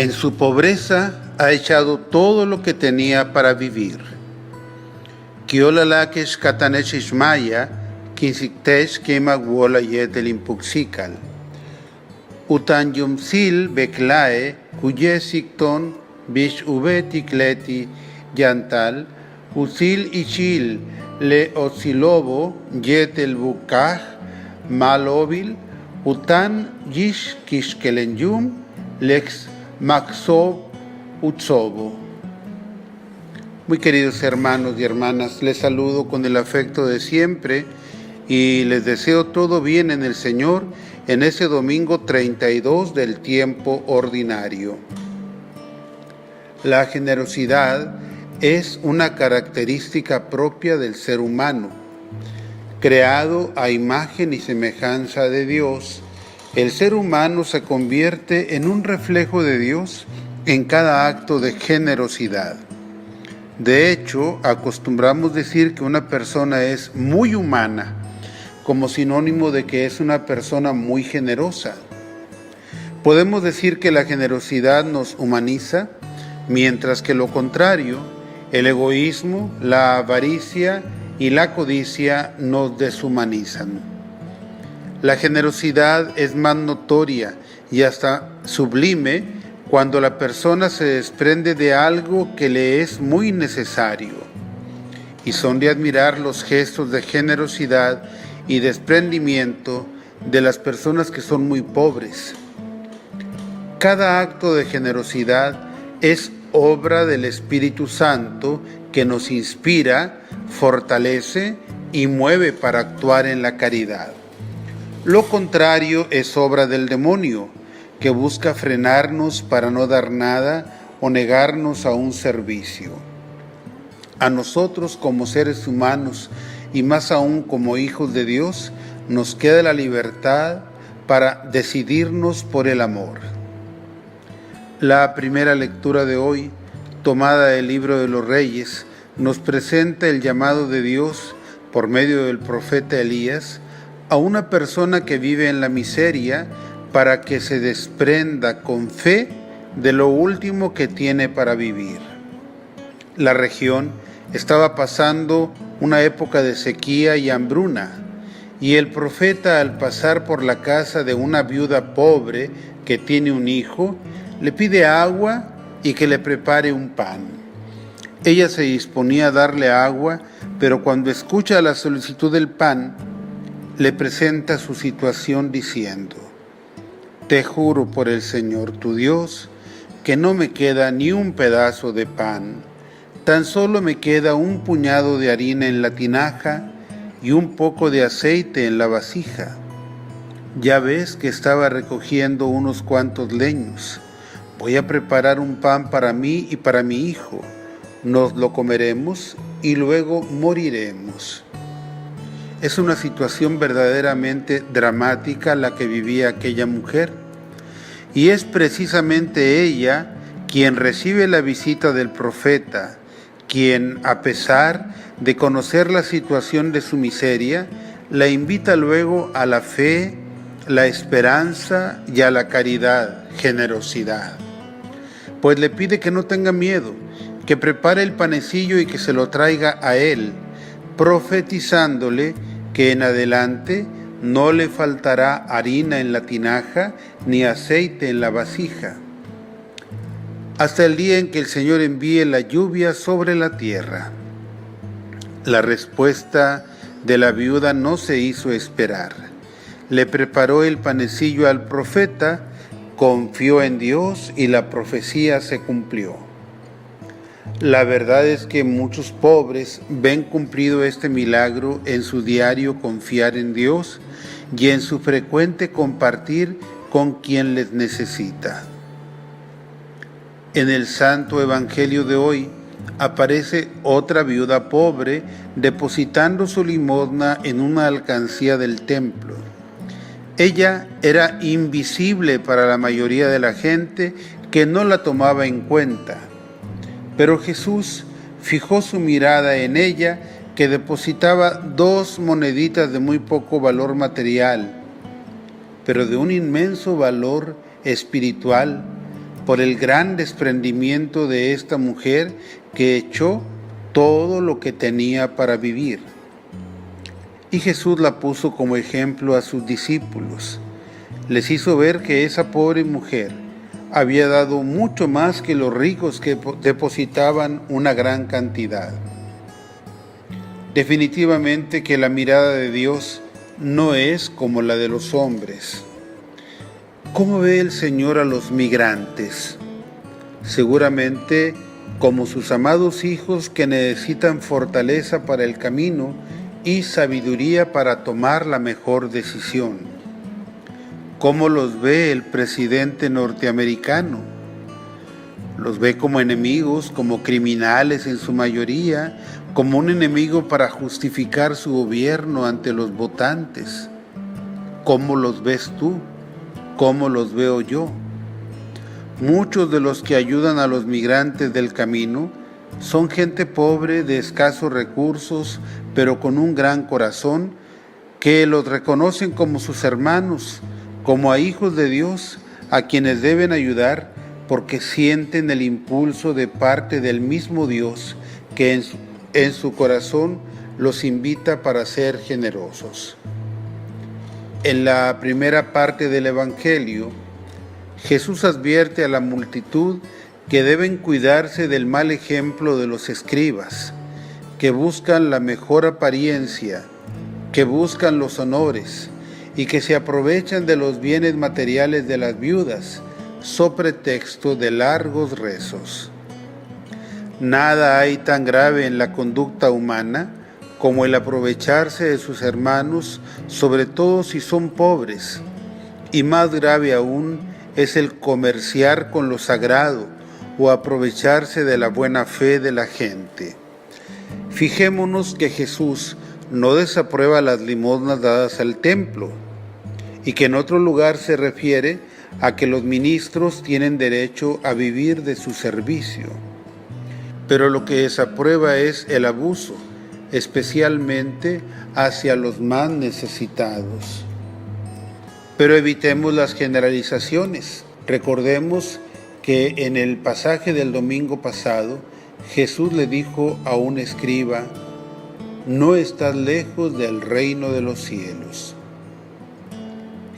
En su pobreza ha echado todo lo que tenía para vivir. Kiolalakesh katanesh ishmaya, kinsiktesh kema wola yetel impuksikal. Utan yumsil beklae, kuyesikton bish ubetikleti yantal, usil ichil le osilobo yetel bukaj malobil, utan yish kishkelenyum lex maxob utsobo. Muy queridos hermanos y hermanas, les saludo con el afecto de siempre y les deseo todo bien en el Señor en ese domingo 32 del tiempo ordinario. La generosidad es una característica propia del ser humano. Creado a imagen y semejanza de Dios, el ser humano se convierte en un reflejo de Dios en cada acto de generosidad. De hecho, acostumbramos decir que una persona es muy humana, como sinónimo de que es una persona muy generosa. Podemos decir que la generosidad nos humaniza, mientras que lo contrario, el egoísmo, la avaricia y la codicia nos deshumanizan. La generosidad es más notoria y hasta sublime cuando la persona se desprende de algo que le es muy necesario. Y son de admirar los gestos de generosidad y desprendimiento de las personas que son muy pobres. Cada acto de generosidad es obra del Espíritu Santo que nos inspira, fortalece y mueve para actuar en la caridad. Lo contrario es obra del demonio, que busca frenarnos para no dar nada o negarnos a un servicio. A nosotros como seres humanos y más aún como hijos de Dios, nos queda la libertad para decidirnos por el amor. La primera lectura de hoy, tomada del libro de los Reyes, nos presenta el llamado de Dios por medio del profeta Elías a una persona que vive en la miseria para que se desprenda con fe de lo último que tiene para vivir. La región estaba pasando una época de sequía y hambruna, y el profeta, al pasar por la casa de una viuda pobre que tiene un hijo, le pide agua y que le prepare un pan. Ella se disponía a darle agua, pero cuando escucha la solicitud del pan, le presenta su situación diciendo: «Te juro por el Señor tu Dios que no me queda ni un pedazo de pan, tan solo me queda un puñado de harina en la tinaja y un poco de aceite en la vasija. Ya ves que estaba recogiendo unos cuantos leños. Voy a preparar un pan para mí y para mi hijo. Nos lo comeremos y luego moriremos». Es una situación verdaderamente dramática la que vivía aquella mujer, y es precisamente ella quien recibe la visita del profeta, quien, a pesar de conocer la situación de su miseria, la invita luego a la fe, la esperanza y a la caridad, generosidad. Pues le pide que no tenga miedo, que prepare el panecillo y que se lo traiga a él, profetizándole que en adelante no le faltará harina en la tinaja ni aceite en la vasija, hasta el día en que el Señor envíe la lluvia sobre la tierra. La respuesta de la viuda no se hizo esperar. Le preparó el panecillo al profeta, confió en Dios y la profecía se cumplió. La verdad es que muchos pobres ven cumplido este milagro en su diario confiar en Dios y en su frecuente compartir con quien les necesita. En el Santo Evangelio de hoy aparece otra viuda pobre depositando su limosna en una alcancía del templo. Ella era invisible para la mayoría de la gente que no la tomaba en cuenta. Pero Jesús fijó su mirada en ella, que depositaba 2 moneditas de muy poco valor material, pero de un inmenso valor espiritual, por el gran desprendimiento de esta mujer que echó todo lo que tenía para vivir. Y Jesús la puso como ejemplo a sus discípulos. Les hizo ver que esa pobre mujer había dado mucho más que los ricos que depositaban una gran cantidad. Definitivamente que la mirada de Dios no es como la de los hombres. ¿Cómo ve el Señor a los migrantes? Seguramente como sus amados hijos que necesitan fortaleza para el camino y sabiduría para tomar la mejor decisión. ¿Cómo los ve el presidente norteamericano? Los ve como enemigos, como criminales en su mayoría, como un enemigo para justificar su gobierno ante los votantes. ¿Cómo los ves tú? ¿Cómo los veo yo? Muchos de los que ayudan a los migrantes del camino son gente pobre, de escasos recursos, pero con un gran corazón, que los reconocen como sus hermanos, como a hijos de Dios, a quienes deben ayudar porque sienten el impulso de parte del mismo Dios que en su corazón los invita para ser generosos. En la primera parte del Evangelio, Jesús advierte a la multitud que deben cuidarse del mal ejemplo de los escribas, que buscan la mejor apariencia, que buscan los honores y que se aprovechan de los bienes materiales de las viudas, so pretexto de largos rezos. Nada hay tan grave en la conducta humana como el aprovecharse de sus hermanos, sobre todo si son pobres, y más grave aún es el comerciar con lo sagrado o aprovecharse de la buena fe de la gente. Fijémonos que Jesús no desaprueba las limosnas dadas al templo y que en otro lugar se refiere a que los ministros tienen derecho a vivir de su servicio. Pero lo que desaprueba es el abuso, especialmente hacia los más necesitados. Pero evitemos las generalizaciones. Recordemos que en el pasaje del domingo pasado, Jesús le dijo a un escriba: no estás lejos del reino de los cielos.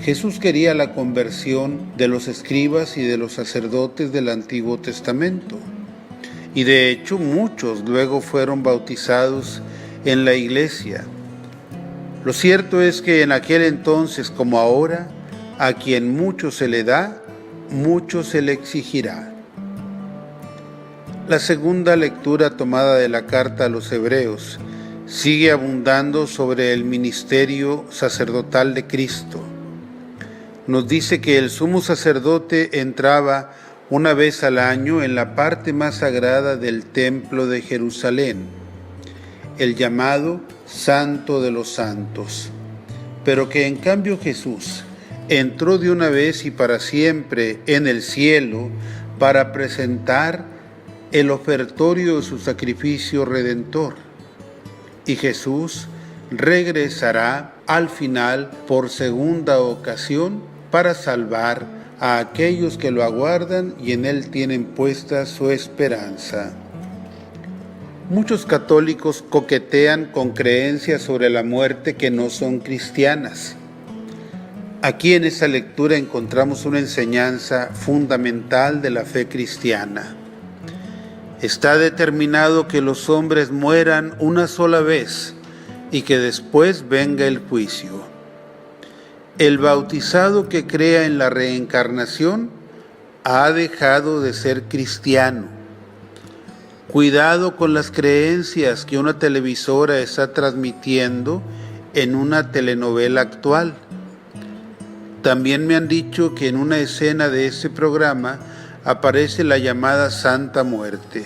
Jesús quería la conversión de los escribas y de los sacerdotes del Antiguo Testamento. Y de hecho muchos luego fueron bautizados en la iglesia. Lo cierto es que en aquel entonces como ahora, a quien mucho se le da, mucho se le exigirá. La segunda lectura tomada de la carta a los Hebreos sigue abundando sobre el ministerio sacerdotal de Cristo. Nos dice que el sumo sacerdote entraba una vez al año en la parte más sagrada del templo de Jerusalén, el llamado Santo de los Santos, pero que en cambio Jesús entró de una vez y para siempre en el cielo para presentar el ofertorio de su sacrificio redentor. Y Jesús regresará al final por segunda ocasión para salvar a aquellos que lo aguardan y en él tienen puesta su esperanza. Muchos católicos coquetean con creencias sobre la muerte que no son cristianas. Aquí en esta lectura encontramos una enseñanza fundamental de la fe cristiana. Está determinado que los hombres mueran una sola vez y que después venga el juicio. El bautizado que crea en la reencarnación ha dejado de ser cristiano. Cuidado con las creencias que una televisora está transmitiendo en una telenovela actual. También me han dicho que en una escena de ese programa aparece la llamada Santa Muerte.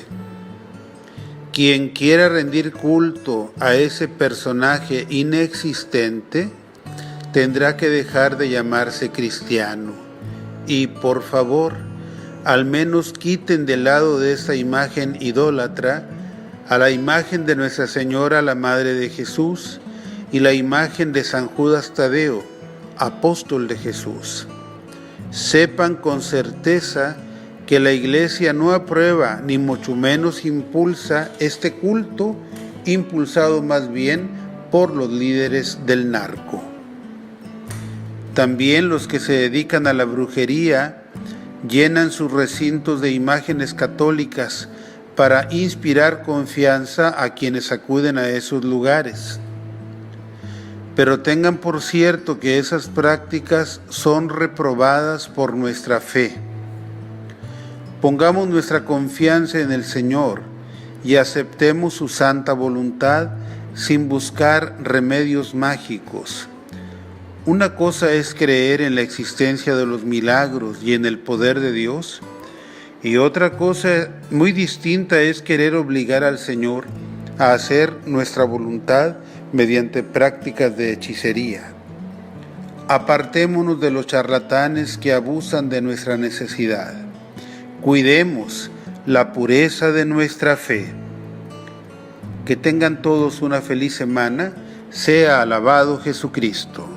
Quien quiera rendir culto a ese personaje inexistente tendrá que dejar de llamarse cristiano. Y por favor, al menos quiten del lado de esta imagen idólatra a la imagen de Nuestra Señora, la Madre de Jesús, y la imagen de San Judas Tadeo, apóstol de Jesús. Sepan con certeza que la Iglesia no aprueba ni mucho menos impulsa este culto, impulsado más bien por los líderes del narco. También los que se dedican a la brujería llenan sus recintos de imágenes católicas para inspirar confianza a quienes acuden a esos lugares. Pero tengan por cierto que esas prácticas son reprobadas por nuestra fe. Pongamos nuestra confianza en el Señor y aceptemos su santa voluntad sin buscar remedios mágicos. Una cosa es creer en la existencia de los milagros y en el poder de Dios, y otra cosa muy distinta es querer obligar al Señor a hacer nuestra voluntad mediante prácticas de hechicería. Apartémonos de los charlatanes que abusan de nuestra necesidad. Cuidemos la pureza de nuestra fe. Que tengan todos una feliz semana. Sea alabado Jesucristo.